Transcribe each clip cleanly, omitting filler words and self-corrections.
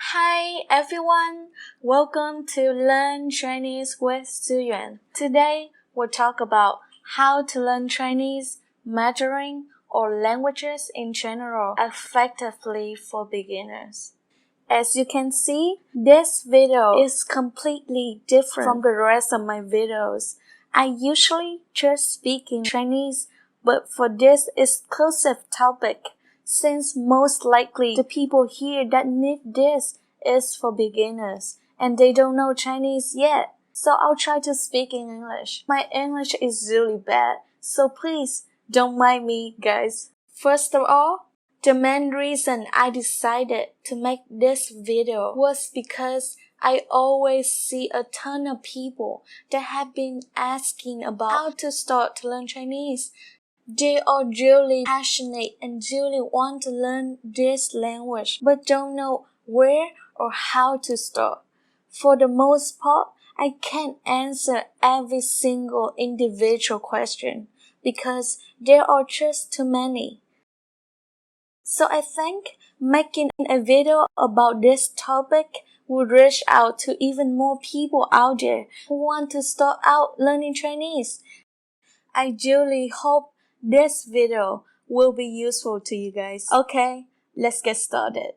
Hi everyone, welcome to Learn Chinese with Ziyuan. Today we'll talk about how to learn Chinese, Mandarin, or languages in general effectively for beginners. As you can see, this video is completely different from the rest of my videos. I usually just speak in Chinese, but for this exclusive topic, since most likely the people here that need this is for beginners and they don't know Chinese yet, so I'll try to speak in English. My English is really bad, so please don't mind me, guys. First of all, the main reason I decided to make this video was because I always see a ton of people that have been asking about how to start to learn Chinese. They are really passionate and really want to learn this language but don't know where or how to start. For the most part, I can't answer every single individual question because there are just too many. So I think making a video about this topic will reach out to even more people out there who want to start out learning Chinese. I really hope this video will be useful to you guys. Okay, let's get started.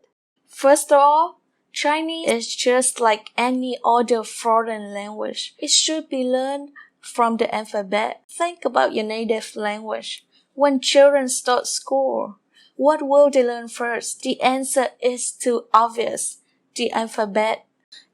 First of all, Chinese is just like any other foreign language. It should be learned from the alphabet. Think about your native language. When children start school, what will they learn first? The answer is too obvious. The alphabet.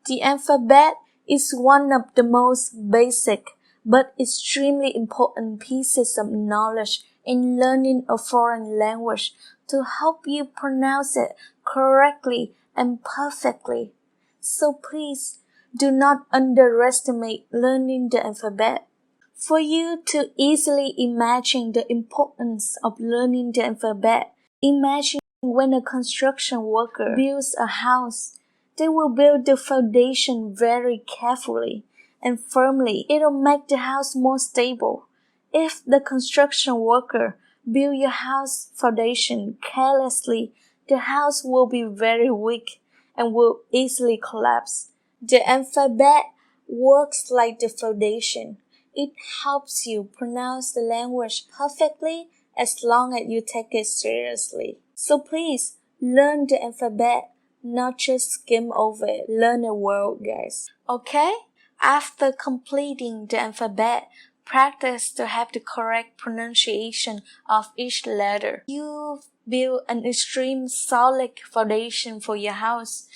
The alphabet is one of the most basic but extremely important pieces of knowledge in learning a foreign language to help you pronounce it correctly and perfectly. So please do not underestimate learning the alphabet. For you to easily imagine the importance of learning the alphabet, imagine when a construction worker builds a house. They will build the foundation very carefully and firmly. It'll make the house more stable. If the construction worker build your house foundation carelessly, the house will be very weak and will easily collapse. The alphabet works like the foundation. It helps you pronounce the language perfectly as long as you take it seriously. So please, learn the alphabet, not just skim over it. Learn it well, guys. Okay? After completing the alphabet, practice to have the correct pronunciation of each letter. You've built an extreme solid foundation for your house.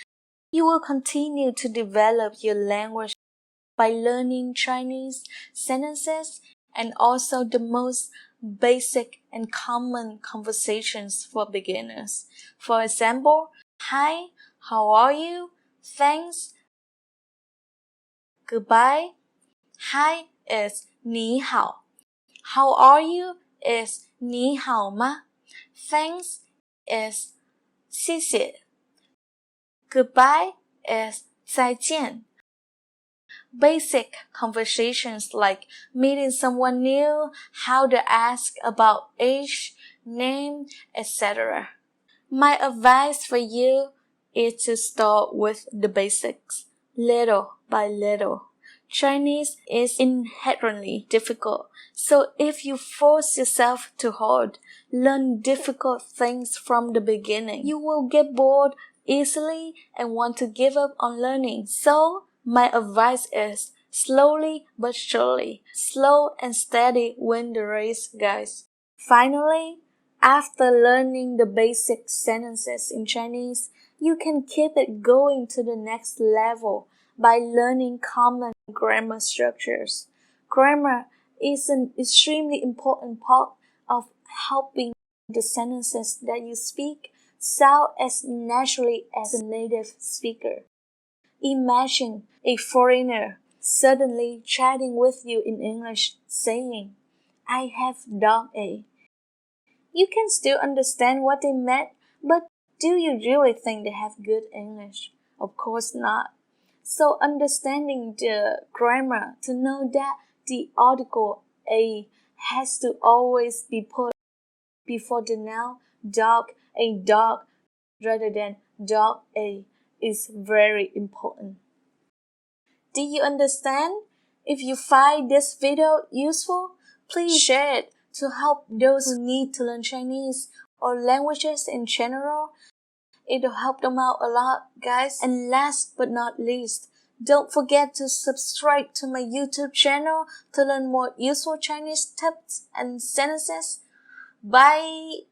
You will continue to develop your language by learning Chinese sentences and also the most basic and common conversations for beginners. For example, hi, how are you? Thanks, goodbye. Hi is 你好. How are you is 你好吗? Thanks is 谢谢. Goodbye is 再见. Basic conversations like meeting someone new, how to ask about age, name, etc. My advice for you is to start with the basics, little by little. Chinese is inherently difficult, so if you force yourself too hard, learn difficult things from the beginning, you will get bored easily and want to give up on learning. So, my advice is slowly but surely. Slow and steady win the race, guys. Finally, after learning the basic sentences in Chinese, you can keep it going to the next level by learning common grammar structures. Grammar is an extremely important part of helping the sentences that you speak sound as naturally as a native speaker. Imagine a foreigner suddenly chatting with you in English saying, I have dog A. You can still understand what they meant, but do you really think they have good English? Of course not. So understanding the grammar to know that the article A has to always be put before the noun dog, a dog, rather than dog A. is very important. Do you understand? If you find this video useful, please share it to help those who need to learn Chinese or languages in general. It'll help them out a lot, guys. And last but not least, don't forget to subscribe to my YouTube channel to learn more useful Chinese tips and sentences. Bye!